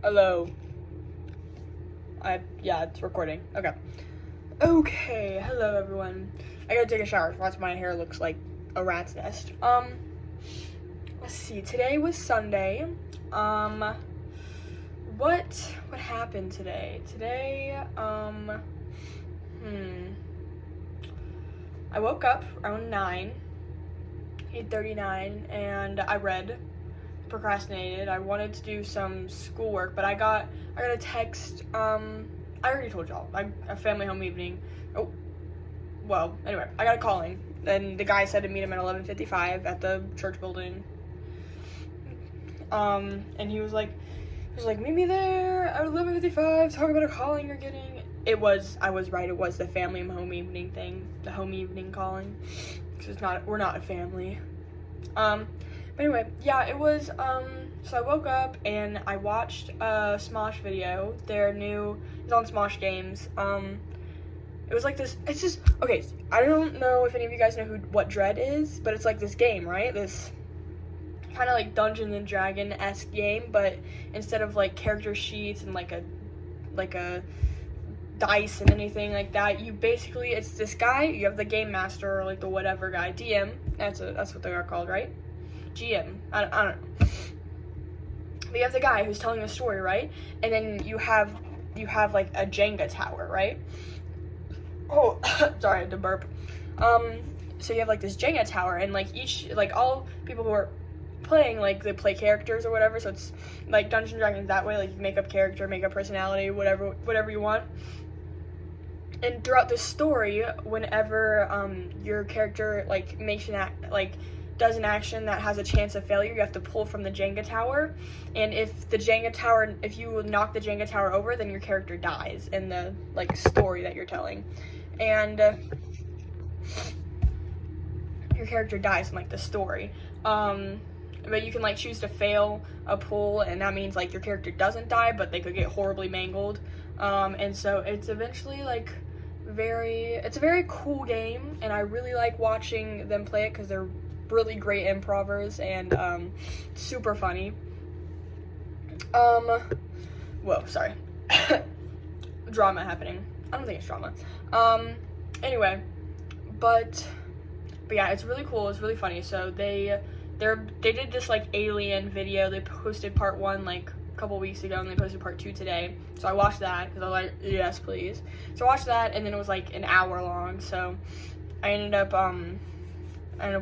Hello. Yeah, it's recording. Okay, hello everyone. I gotta take a shower, so that's why my hair looks like a rat's nest. Let's see, today was Sunday. What happened today? Today, I woke up around 8:39, and I procrastinated. I wanted to do some schoolwork, but I got a text. I already told y'all, a family home evening. Oh, well, anyway, I got a calling, and the guy said to meet him at 11:55 at the church building. And he was like, meet me there at 11:55. Talk about a calling you're getting. I was right. It was the family home evening thing, the home evening calling. Because we're not a family. But anyway, yeah, it was, so I woke up and I watched a Smosh video. It's on Smosh Games. It was like this, it's just, okay, I don't know if any of you guys know what Dread is, but it's like this game, right? This kind of like Dungeons and Dragon-esque game, but instead of like character sheets and like a dice and anything like that, it's this guy, you have the game master or like the whatever guy, DM, that's what they are called, right? GM, I don't know. But you have the guy who's telling a story, right? And then you have like a Jenga tower, right? Oh, sorry, I had to burp. So you have like this Jenga tower, and like all people who are playing, like they play characters or whatever, so it's like Dungeons and Dragons that way, like you make up character, make up personality, whatever you want. And throughout the story, whenever your character like does an action that has a chance of failure, you have to pull from the Jenga tower. And if you knock the Jenga tower over, then your character dies in the like story that you're telling. And your character dies in like the story. But you can like choose to fail a pull, and that means like your character doesn't die, but they could get horribly mangled. And so it's eventually like it's a very cool game, and I really like watching them play it because they're really great improvers and super funny. Whoa, sorry. Drama happening. I don't think it's drama. Anyway, but yeah, it's really cool. It's really funny. So they did this like alien video. They posted part 1 like a couple weeks ago, and they posted part 2 today. So I watched that because I was like, yes, please. So I watched that, and then it was like an hour long. So I ended up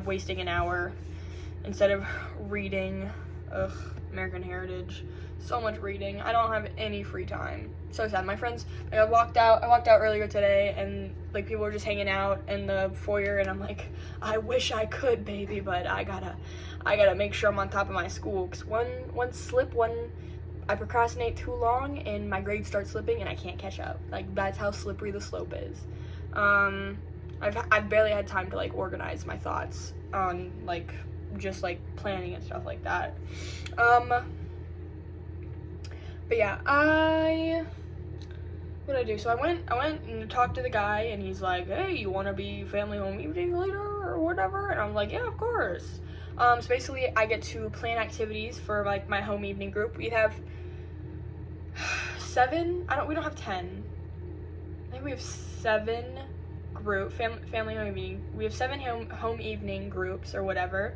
wasting an hour instead of reading. Ugh, American Heritage. So much reading. I don't have any free time. So sad. My friends, like, I walked out earlier today, and like people were just hanging out in the foyer, and I'm like, I wish I could, baby, but I gotta make sure I'm on top of my school, because one I procrastinate too long and my grades start slipping and I can't catch up. Like, that's how slippery the slope is. I've barely had time to like organize my thoughts on like just like planning and stuff like that. But yeah, what did I do? So I went and talked to the guy, and he's like, hey, you want to be family home evening later or whatever? And I'm like, yeah, of course. So basically I get to plan activities for like my home evening group. We have 7, we don't have 10. I think we have 7 family home evening. We have 7 home evening groups or whatever.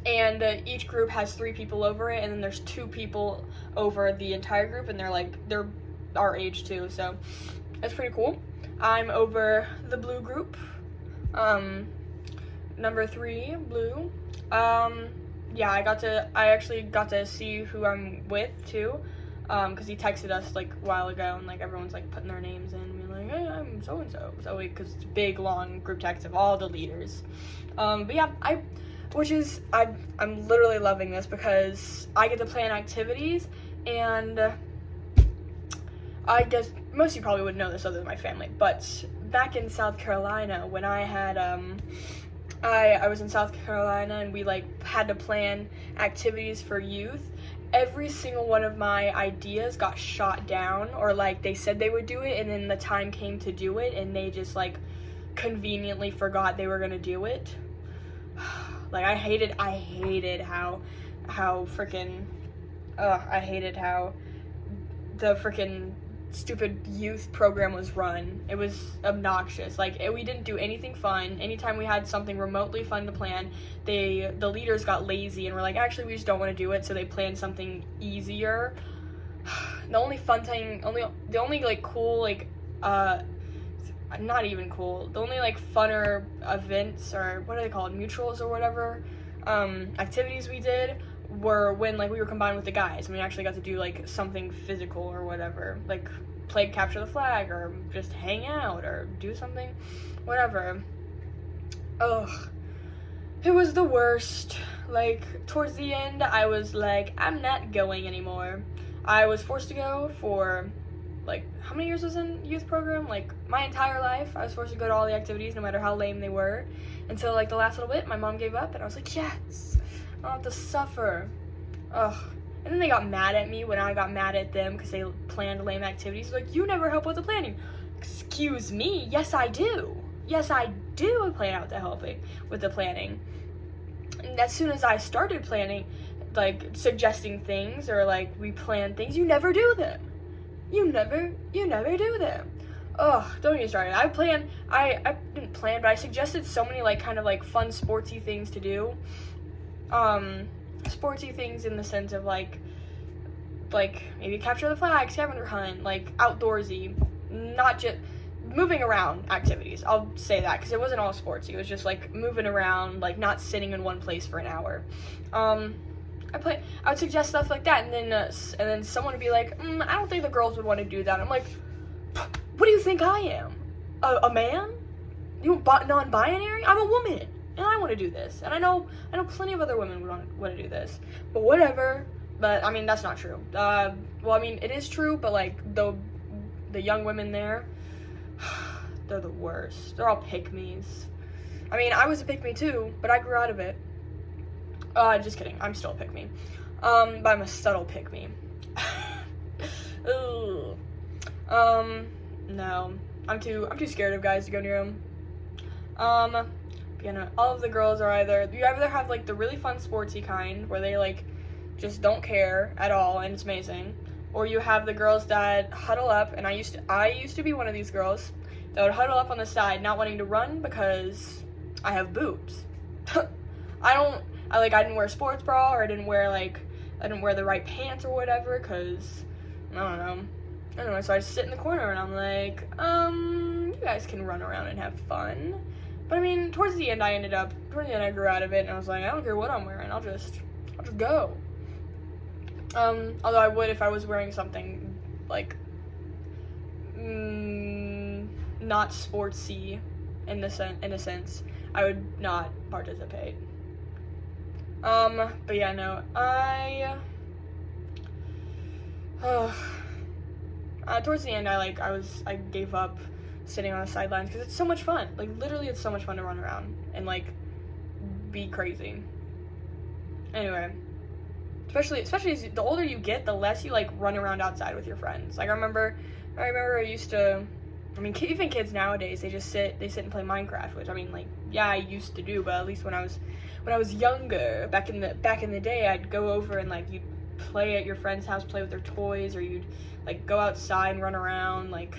And each group has 3 people over it, and then there's 2 people over the entire group, and they're our age too, so that's pretty cool. I'm over the blue group, number 3, blue. Yeah, I actually got to see who I'm with too, because he texted us like a while ago, and like everyone's like putting their names in, and being like, hey, I'm so and so, because it's a big long group text of all the leaders. But yeah, I'm literally loving this because I get to plan activities, and I guess most of you probably wouldn't know this other than my family, but back in South Carolina, when I had I was in South Carolina, and we like had to plan activities for youth. Every single one of my ideas got shot down, or like they said they would do it, and then the time came to do it, and they just like conveniently forgot they were gonna do it. Like I hated how freaking I hated how the freaking stupid youth program was run. It was obnoxious. Like, we didn't do anything fun. Anytime we had something remotely fun to plan, the leaders got lazy and were like, actually, we just don't want to do it, so they planned something easier. The only fun thing, the only, like, cool, like, not even cool, the only, like, funner events, or what are they called, mutuals or whatever, activities we did were when, like, we were combined with the guys, and we actually got to do, like, something physical or whatever, like, play capture the flag, or just hang out, or do something, whatever. Ugh. It was the worst. Like, towards the end, I was like, I'm not going anymore. I was forced to go for, like, how many years was in youth program? Like, my entire life, I was forced to go to all the activities, no matter how lame they were, until, like, the last little bit, my mom gave up, and I was like, yes, I don't have to suffer. Ugh. And then they got mad at me when I got mad at them because they planned lame activities. Like, you never help with the planning. Excuse me, yes I do. Yes I do plan out the helping with the planning. And as soon as I started planning, like, suggesting things, or, like, we plan things, you never do them. You never do them. Ugh, don't get me started. I didn't plan, but I suggested so many, like, kind of, like, fun sportsy things to do. Sportsy things in the sense of, like, maybe capture the flag, scavenger hunt, like, outdoorsy, not just moving around activities. I'll say that, because it wasn't all sportsy. It was just, like, moving around, like, not sitting in one place for an hour. I would suggest stuff like that, and then someone would be like, I don't think the girls would want to do that. I'm like, what do you think I am? A man? You non-binary? I'm a woman, and I want to do this. And I know plenty of other women would want to do this. But whatever. But I mean, that's not true. Well, I mean, it is true, but like the young women there, they're the worst. They're all pick-me's. I mean, I was a pick-me too, but I grew out of it. Just kidding. I'm still a pick-me. But I'm a subtle pick-me. No. I'm too scared of guys to go near them. You know, all of the girls are you either have, like, the really fun sportsy kind, where they, like, just don't care at all, and it's amazing, or you have the girls that huddle up, and I used to be one of these girls that would huddle up on the side, not wanting to run because I have boobs. I didn't wear a sports bra, or I didn't wear the right pants or whatever, because, I don't know. Anyway, so I sit in the corner, and I'm like, you guys can run around and have fun. But I mean, towards the end, I grew out of it, and I was like, I don't care what I'm wearing, I'll just go. Although I would if I was wearing something, like, not sportsy in a sense, I would not participate. But yeah, no, towards the end, I gave up sitting on the sidelines, because it's so much fun. Like, literally, it's so much fun to run around and, like, be crazy. Anyway, especially as the older you get, the less you, like, run around outside with your friends. Like, I remember I used to, I mean, even kids nowadays, they sit and play Minecraft, which, I mean, like, yeah, I used to do, but at least when I was younger, back in the day, I'd go over and, like, you'd play at your friend's house, play with their toys, or you'd, like, go outside and run around. Like,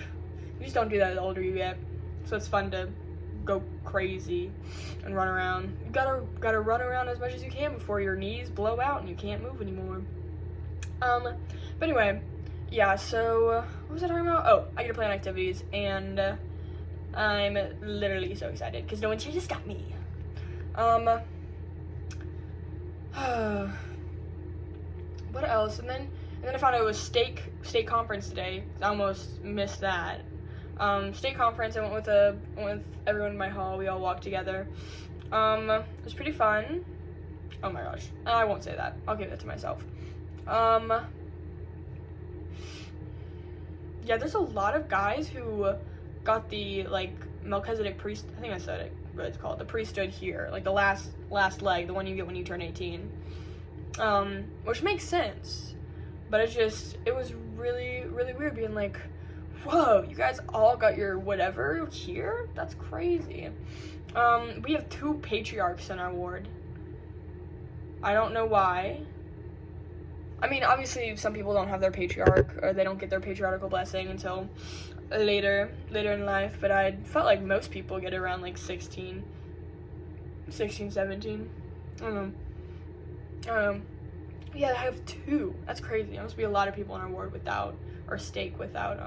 you just don't do that the older you get, so it's fun to go crazy and run around. You gotta run around as much as you can before your knees blow out and you can't move anymore. But anyway, yeah, so, what was I talking about? Oh, I get to plan activities, and I'm literally so excited, because no one just got me. What else? And then I found out it was state conference today. I almost missed that. State conference, I went with everyone in my hall. We all walked together. It was pretty fun. Oh my gosh. I won't say that. I'll give that to myself. Yeah, there's a lot of guys who got the, like, Melchizedek priest, I think I said it, what it's called, the priesthood here, like the last leg, the one you get when you turn 18. Which makes sense, but it was really, really weird being like, whoa, you guys all got your whatever here? That's crazy. We have 2 patriarchs in our ward. I don't know why. I mean, obviously, some people don't have their patriarch, or they don't get their patriarchal blessing until later in life, but I felt like most people get around, like, 16, 17. I don't know. Yeah, I have 2. That's crazy. There must be a lot of people in our ward without, or stake without,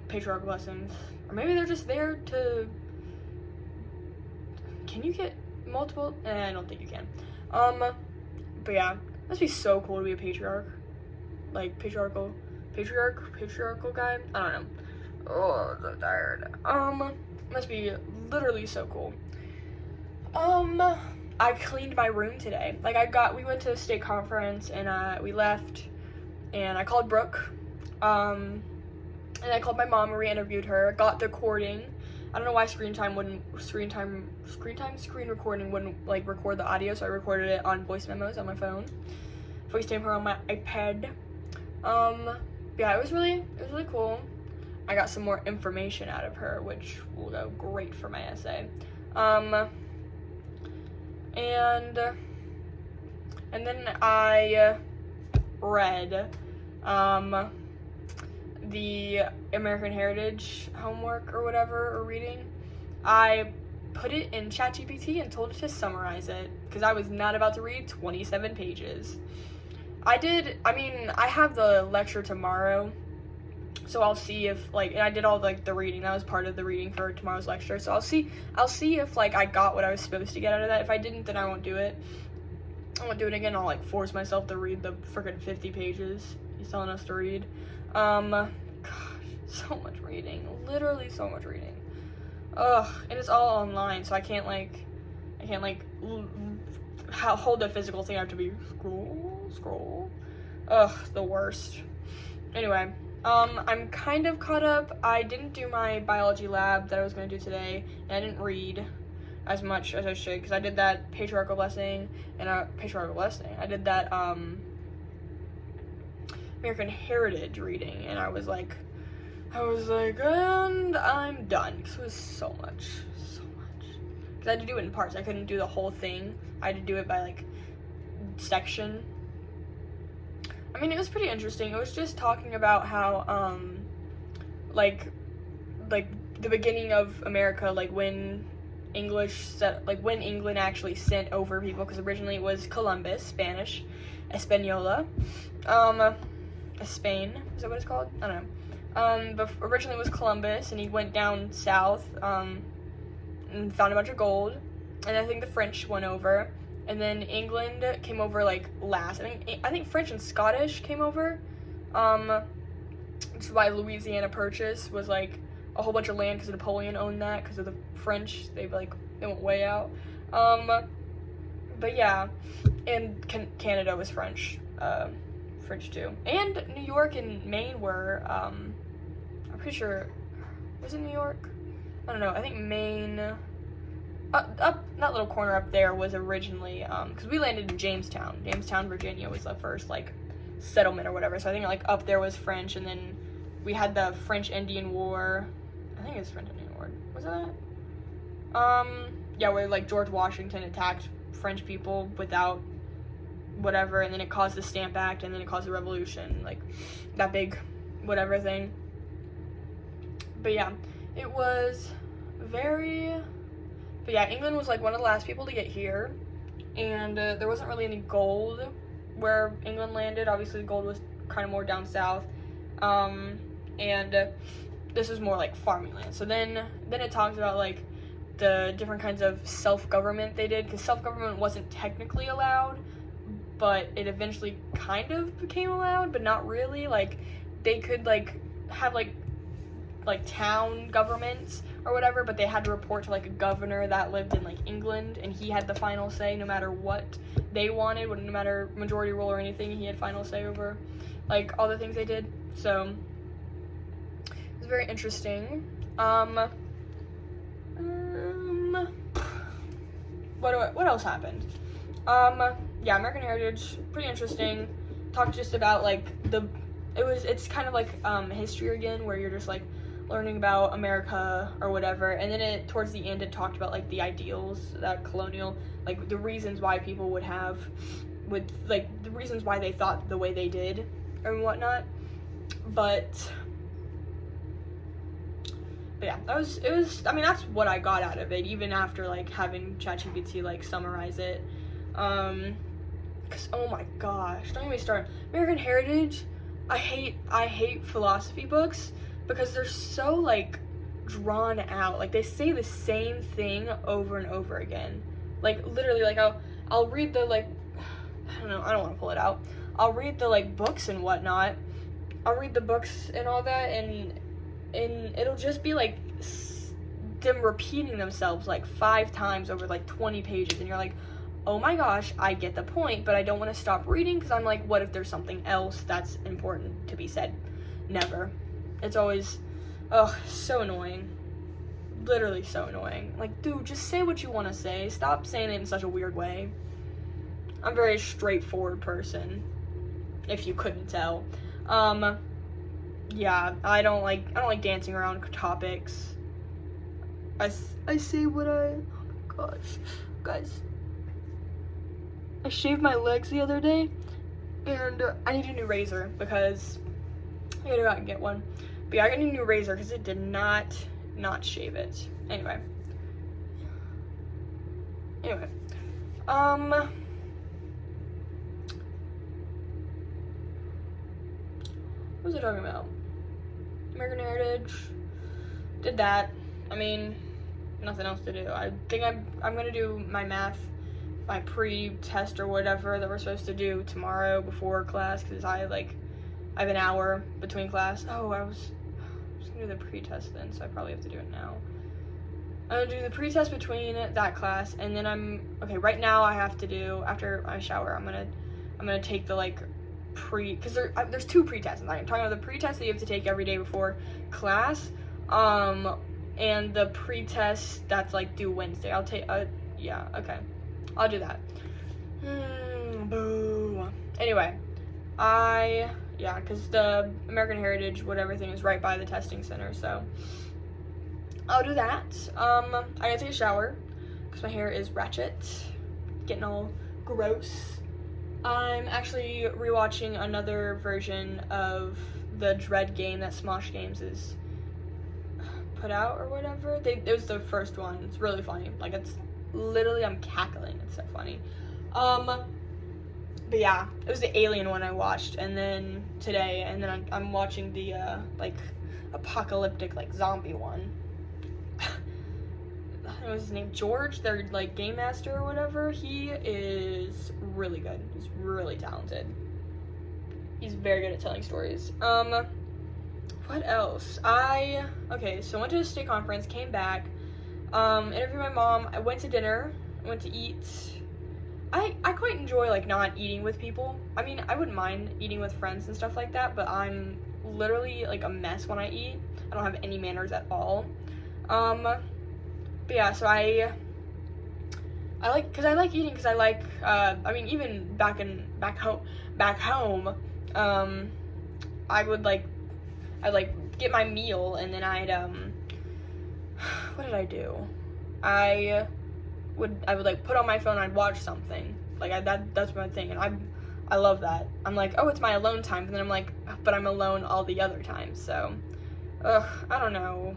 patriarchal blessings. Or maybe they're just there to... Can you get multiple? I don't think you can. But yeah, it must be so cool to be a patriarch. Like, patriarchal guy? I don't know. Oh, I'm so tired. Must be literally so cool. I cleaned my room today. Like, we went to a state conference, and, we left, and I called Brooke, and I called my mom and re-interviewed her, got the recording. I don't know why screen recording wouldn't, like, record the audio, so I recorded it on voice memos on my phone. FaceTime her on my iPad. Yeah, it was really cool. I got some more information out of her, which will go great for my essay. And then I read, the American Heritage homework or whatever, or reading. I put it in ChatGPT and told it to summarize it, because I was not about to read 27 pages. I have the lecture tomorrow, so I'll see if, like, and I did all, like, the reading. That was part of the reading for tomorrow's lecture, so I'll see if, like, I got what I was supposed to get out of that. If I didn't, then I won't do it. I won't do it again. I'll, like, force myself to read the freaking 50 pages he's telling us to read. Gosh, so much reading. Literally so much reading. Ugh, and it's all online, so I can't hold a physical thing. I have to be scroll. Ugh, the worst. Anyway, I'm kind of caught up. I didn't do my biology lab that I was going to do today, and I didn't read as much as I should, because I did that patriarchal blessing, and I did that, American Heritage reading, and I was like, and I'm done, because it was so much, because I had to do it in parts. I couldn't do the whole thing. I had to do it by, like, section. I mean, it was pretty interesting. It was just talking about how, like the beginning of America, like, when when England actually sent over people, because originally it was Columbus, Spanish, Española, Spain, is that what it's called? I don't know. But originally it was Columbus, and he went down south, and found a bunch of gold, and I think the French went over, and then England came over, like, last. I think French and Scottish came over, which is why Louisiana Purchase was, like, a whole bunch of land, because Napoleon owned that, because of the French. They went way out. But yeah, and Canada was French too, and New York and Maine were, I'm pretty sure, was it New York? I don't know, I think Maine, up that little corner up there was originally, because we landed in Jamestown, Virginia was the first, like, settlement or whatever, so I think, like, up there was French, and then we had the French-Indian War. I think it was French-Indian War. Was it that? Yeah, where, like, George Washington attacked French people without whatever, and then it caused the Stamp Act, and then it caused the Revolution, like, that big whatever thing. But yeah, it was but yeah, England was, like, one of the last people to get here, and there wasn't really any gold where England landed. Obviously, the gold was kind of more down south, and this was more like farming land. So then it talks about, like, the different kinds of self-government they did, because self-government wasn't technically allowed, but it eventually kind of became allowed, but not really. Like, they could, like, have, like town governments or whatever, but they had to report to, like, a governor that lived in, like, England, and he had the final say no matter what they wanted, no matter majority rule or anything. He had final say over, like, all the things they did. So it was very interesting. What else happened? Yeah, American Heritage, pretty interesting. Talked just about, like, it's kind of like history again, where you're just, like, learning about America or whatever, and then towards the end it talked about, like, the ideals, that colonial, like, the reasons why people would have with like the reasons why they thought the way they did and whatnot. But yeah, it was, I mean, that's what I got out of it, even after like having ChatGPT like summarize it. Cause oh my gosh, don't even start. American Heritage, I hate philosophy books because they're so like drawn out. Like they say the same thing over and over again. Like literally, like I'll read the like, I don't know, I don't want to pull it out. I'll read the like books and whatnot. I'll read the books and all that, and it'll just be like them repeating themselves like 5 times over like 20 pages, and you're like, oh my gosh, I get the point, but I don't want to stop reading because I'm like, what if there's something else that's important to be said? Never. It's always, ugh, so annoying. Literally so annoying. Like, dude, just say what you want to say. Stop saying it in such a weird way. I'm a very straightforward person, if you couldn't tell. Yeah, I don't like dancing around topics. I say what oh my gosh, guys. I shaved my legs the other day, and I need a new razor because I gotta go out and get one. But yeah, I got a new razor because it did not shave it. Anyway. What was I talking about? American Heritage. Did that. I mean, nothing else to do. I think I'm gonna do my math, my pre-test or whatever that we're supposed to do tomorrow before class, because I have an hour between class. Oh, I was gonna do the pre-test then, so I probably have to do it now. I'm gonna do the pre-test between that class, and then right now I have to do, after I shower, I'm gonna take the because there's 2 pre-tests. I'm talking about the pre-test that you have to take every day before class, and the pre-test that's due Wednesday. I'll take yeah, okay, I'll do that. Boo. Anyway, because the American Heritage whatever thing is right by the testing center, so I'll do that. I gotta take a shower because my hair is ratchet, getting all gross. I'm actually rewatching another version of the Dread game that Smosh Games is put out or whatever. It was the first one. It's really funny. It's literally, I'm cackling. It's so funny. But yeah, it was the Alien one I watched, and then today, and then I'm watching the apocalyptic zombie one. What was his name? George, their game master or whatever. He is really good. He's really talented. He's very good at telling stories. What else? Okay, so I went to a state conference, came back, interviewed my mom. I went to dinner. I went to eat. I quite enjoy not eating with people. I mean, I wouldn't mind eating with friends and stuff like that, but I'm literally a mess when I eat. I don't have any manners at all. But yeah, so I like eating because I like, I mean, even back home, I'd get my meal, and then I'd, what did I do? I would put on my phone and I'd watch something. That's my thing, and I love that. I'm oh, it's my alone time, and then I'm but I'm alone all the other times, so, I don't know.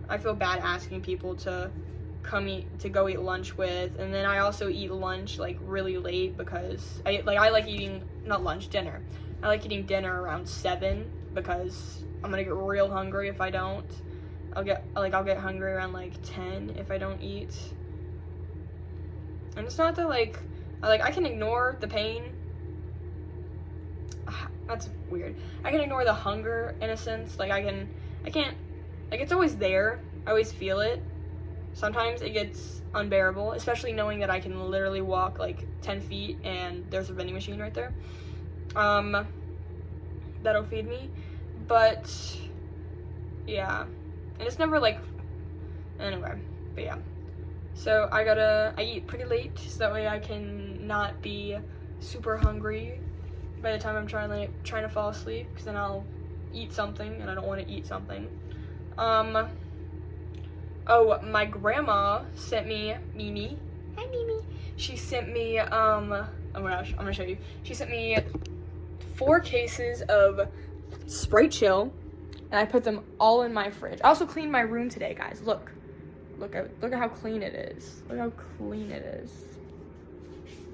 I feel bad asking people to go eat lunch with, and then I also eat lunch really late because I like eating, not lunch, dinner. I like eating dinner around 7 because I'm gonna get real hungry if I don't. I'll get hungry around 10 if I don't eat. And it's not that I can ignore the pain. That's weird. I can ignore the hunger in a sense. I can't. It's always there. I always feel it. Sometimes it gets unbearable, especially knowing that I can literally walk 10 feet and there's a vending machine right there. That'll feed me. But yeah. And it's never anyway, but yeah. So I eat pretty late so that way I can not be super hungry by the time I'm trying to fall asleep, because then I'll eat something and I don't want to eat something. Oh, my grandma sent me, Mimi. Hi, Mimi. She sent me, a Oh my gosh, I'm gonna show you. She sent me 4 cases of Sprite Chill, and I put them all in my fridge. I also cleaned my room today, guys. Look at how clean it is. Look how clean it is.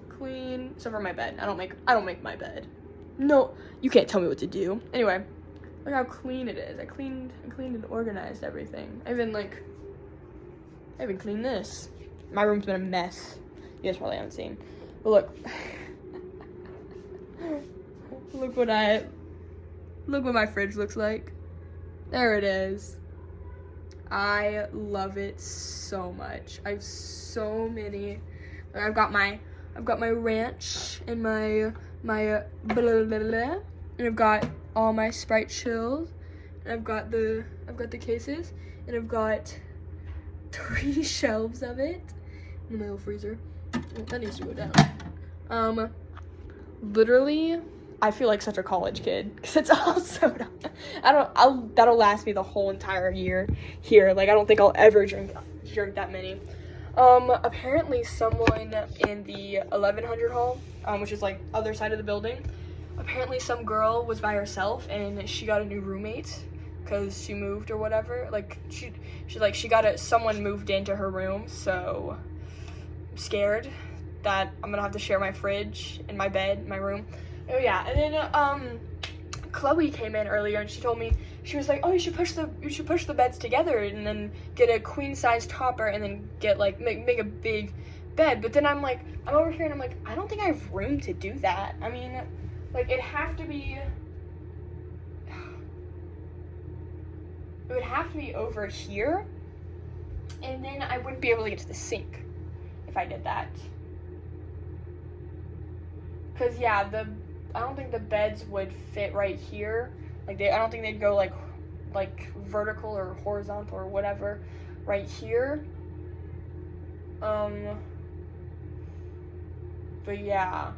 Clean, except for my bed. I don't make my bed. No, you can't tell me what to do. Anyway, look how clean it is. I cleaned and organized everything. I even cleaned this. My room's been a mess. You guys probably haven't seen. But look. look what my fridge looks like. There it is. I love it so much. I have so many. I've got my ranch and my blah, blah, blah, blah, and I've got all my Sprite Chills, and I've got the cases, and I've got 3 shelves of it in my little freezer. That needs to go down. Literally, I feel like such a college kid because it's all soda. That'll last me the whole entire year here. Like, I don't think I'll ever drink that many. Apparently someone in the 1100 hall, which is like other side of the building, apparently some girl was by herself and she got a new roommate because she moved or whatever. Like someone moved into her room, so I'm scared that I'm gonna have to share my fridge and my bed, my room. Oh yeah, and then Chloe came in earlier and she told me, she was like, oh, you should push the beds together and then get a queen size topper and then get like make a big bed. But then I'm over here and I'm like, I don't think I have room to do that. I mean, like it would have to be over here, and then I wouldn't be able to get to the sink if I did that. Cause yeah, I don't think the beds would fit right here. Like I don't think they'd go like vertical or horizontal or whatever right here. But yeah,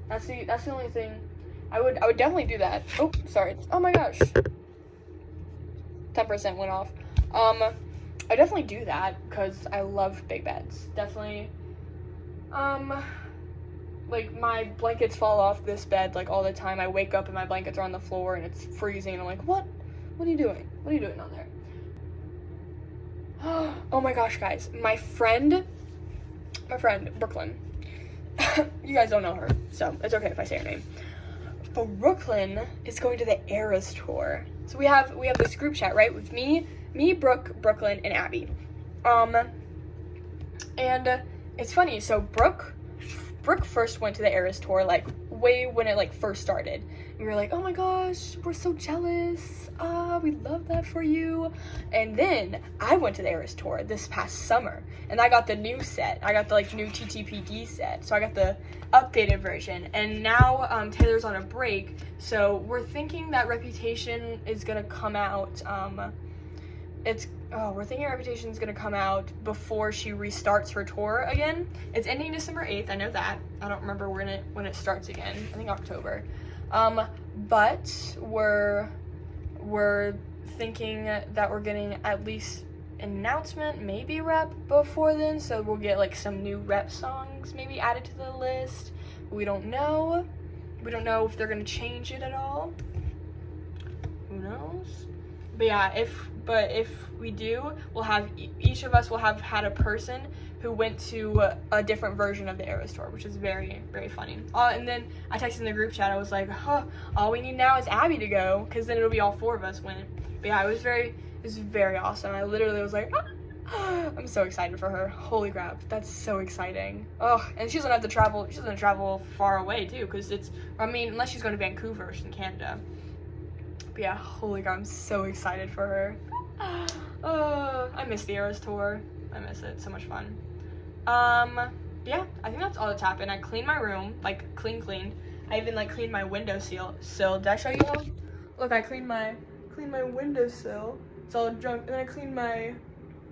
that's the only thing. I would definitely do that. Oh, sorry. Oh my gosh. 10% went off. I definitely do that because I love big beds. Definitely. Like, my blankets fall off this bed, like, all the time. I wake up and my blankets are on the floor and it's freezing, and I'm like, what? What are you doing? What are you doing on there? Oh my gosh, guys. My friend, Brooklyn. You guys don't know her, so it's okay if I say her name. Brooklyn is going to the Eras tour. So we have this group chat, right, with me, Brooke, Brooklyn, and Abby. And it's funny, so Brooke first went to the Eras tour, like, way when it, like, first started. And we were like, oh my gosh, we're so jealous. We love that for you. And then I went to the Eras tour this past summer, and I got the new set. I got the, like, new TTPD set. So I got the updated version. And now Taylor's on a break, so we're thinking that Reputation is gonna come out, we're thinking Reputation's gonna come out before she restarts her tour again. It's ending December 8th, I know that. I don't remember when it starts again. I think October. But we're thinking that we're getting at least an announcement, maybe rep before then, so we'll get like some new rep songs maybe added to the list. We don't know. We don't know if they're gonna change it at all. Who knows? But yeah, if we do, we'll have each of us will have had a person who went to a different version of the Eras tour, which is very, very funny. And then I texted in the group chat. I was like, all we need now is Abby to go, because then it'll be all 4 of us winning. But yeah, it was very awesome. I literally was like, I'm so excited for her. Holy crap, that's so exciting. Oh, and she doesn't have to travel. She doesn't travel far away too, because unless she's going to Vancouver, she's in Canada. But yeah, holy god, I'm so excited for her. I miss the Eras tour. I miss it. So much fun. Yeah, I think that's all that's happened. I cleaned my room, like cleaned. I even like cleaned my windowsill. Did I show you all? Look, I cleaned my windowsill. It's all junk. And then I cleaned my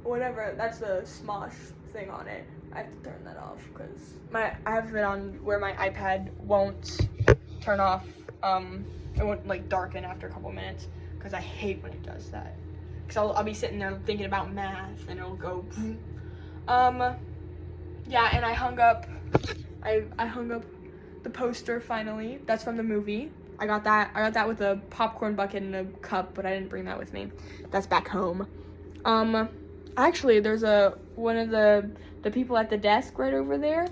whatever. That's the Smosh thing on it. I have to turn that off because I have it on where my iPad won't turn off. It won't like darken after a couple minutes because I hate when it does that. Because I'll be sitting there thinking about math and it'll go. Yeah, and I hung up I hung up the poster finally. That's from the movie. I got that with a popcorn bucket and a cup, but I didn't bring that with me. That's back home. Actually, there's one of the people at the desk right over there.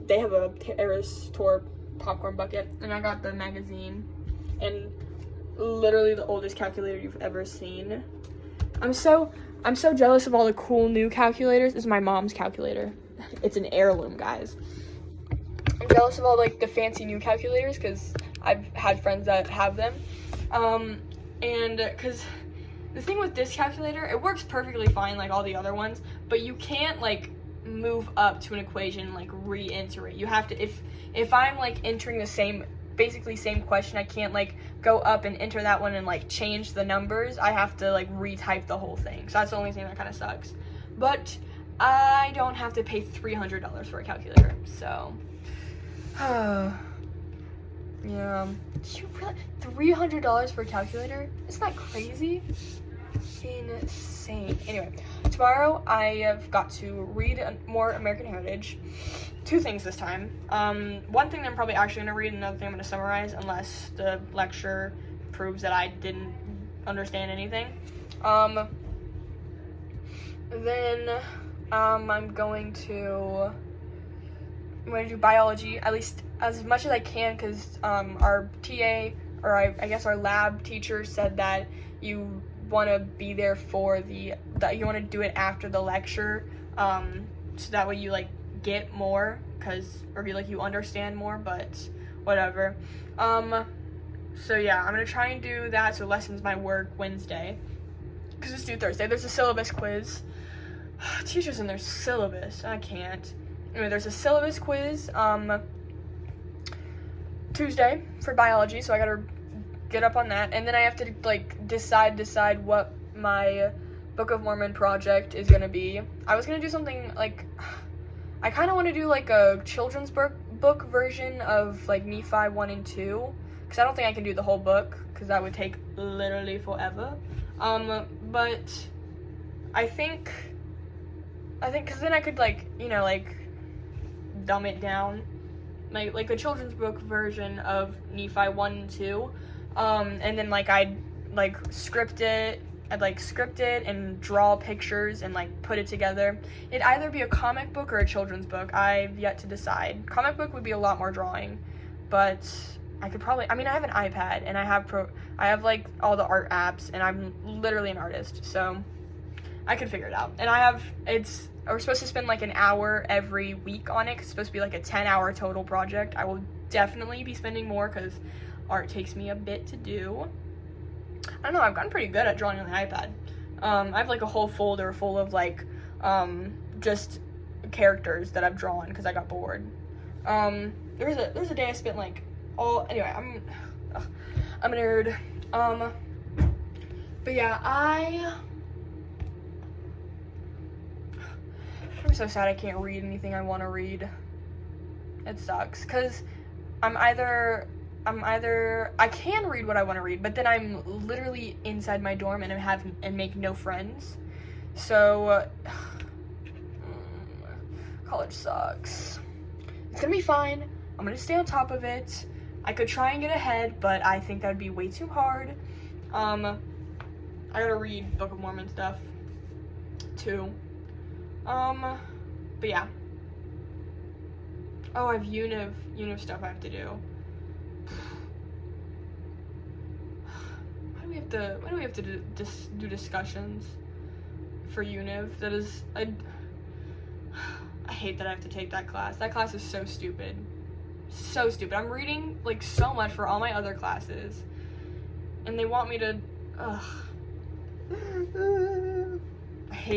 They have a Terrace Tour popcorn bucket, and I got the magazine, and literally the oldest calculator you've ever seen. I'm so jealous of all the cool new calculators. This is my mom's calculator. It's an heirloom, guys. I'm jealous of all like the fancy new calculators because I've had friends that have them. And because the thing with this calculator, it works perfectly fine like all the other ones, but you can't like move up to an equation, like re-enter it. You have to, if I'm like entering the basically same question, I can't like go up and enter that one and like change the numbers. I have to like retype the whole thing. So that's the only thing that kind of sucks. But I don't have to pay $300 for a calculator, so yeah. You really, $300 for a calculator? Isn't that crazy? Insane. Anyway, tomorrow I have got to read more American Heritage. 2 things this time. One thing I'm probably actually going to read, another thing I'm going to summarize, unless the lecture proves that I didn't understand anything. Then I'm going to do biology, at least as much as I can, because our TA, or I guess our lab teacher, said that you want to be there for that you want to do it after the lecture, so that way you like get more, or you understand more, but whatever. So yeah, I'm gonna try and do that. So lessons might work Wednesday, because it's due Thursday. There's a syllabus quiz. Teachers and their syllabus, I can't. Anyway, there's a syllabus quiz Tuesday for biology, so I gotta get up on that, and then I have to like decide what my Book of Mormon project is gonna be. I was gonna do something like, I kind of want to do like a children's book version of like Nephi 1 and 2, because I don't think I can do the whole book, because that would take literally forever. But I think because then I could like, dumb it down, like a children's book version of Nephi 1 and 2, and then I'd script it and draw pictures and put it together. It'd either be a comic book or a children's book. I've yet to decide. Comic book would be a lot more drawing, but I could probably, I have an iPad and I have all the art apps, and I'm literally an artist, so I could figure it out. And we're supposed to spend an hour every week on it. It's supposed to be a 10-hour total project. I will definitely be spending more because art takes me a bit to do. I don't know, I've gotten pretty good at drawing on the iPad. I have a whole folder full of just characters that I've drawn because I got bored. There's a day I spent anyway, I'm a nerd. But yeah, I'm so sad I can't read anything I want to read. It sucks, because I can read what I want to read, but then I'm literally inside my dorm and make no friends. So college sucks. It's gonna be fine. I'm gonna stay on top of it. I could try and get ahead, but I think that would be way too hard. I gotta read Book of Mormon stuff too. But yeah. Oh, I have univ stuff I have to do. Why do we have to do discussions for univ? That is, I hate that I have to take that class. That class is so stupid. So stupid. I'm reading so much for all my other classes, and they want me to,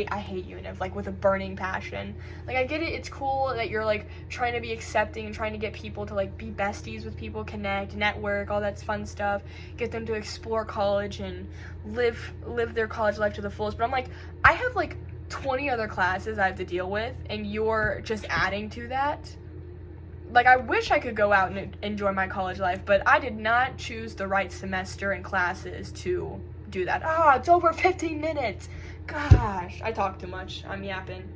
I hate univ, with a burning passion. I get it, it's cool that you're, trying to be accepting and trying to get people to, be besties with people, connect, network, all that fun stuff, get them to explore college and live their college life to the fullest, but I'm I have, 20 other classes I have to deal with, and you're just adding to that. I wish I could go out and enjoy my college life, but I did not choose the right semester and classes to do that. It's over 15 minutes. Gosh, I talk too much. I'm yapping.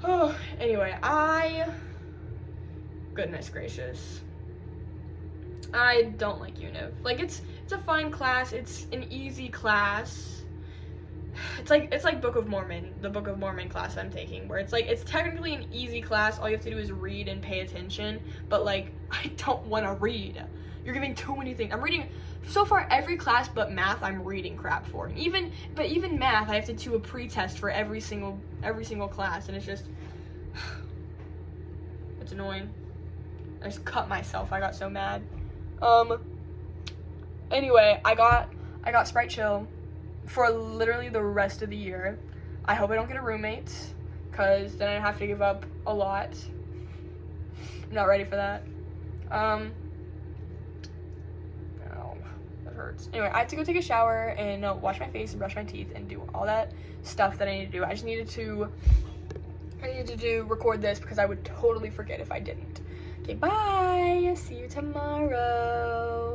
Oh, anyway, Goodness gracious. I don't like Univ. Like, it's a fine class. It's an easy class. It's like Book of Mormon, the Book of Mormon class I'm taking, where it's technically an easy class. All you have to do is read and pay attention, but like, I don't want to read. You're giving too many things. I'm reading, so far every class but math I'm reading crap for. And even math, I have to do a pre-test for every single class, and it's just, it's annoying. I just cut myself. I got so mad. Anyway, I got Sprite Chill for literally the rest of the year. I hope I don't get a roommate, because then I have to give up a lot. I'm not ready for that. Oh, that hurts. Anyway, I have to go take a shower and wash my face and brush my teeth and do all that stuff that I need to do. I needed to record this because I would totally forget if I didn't. Okay, bye. See you tomorrow.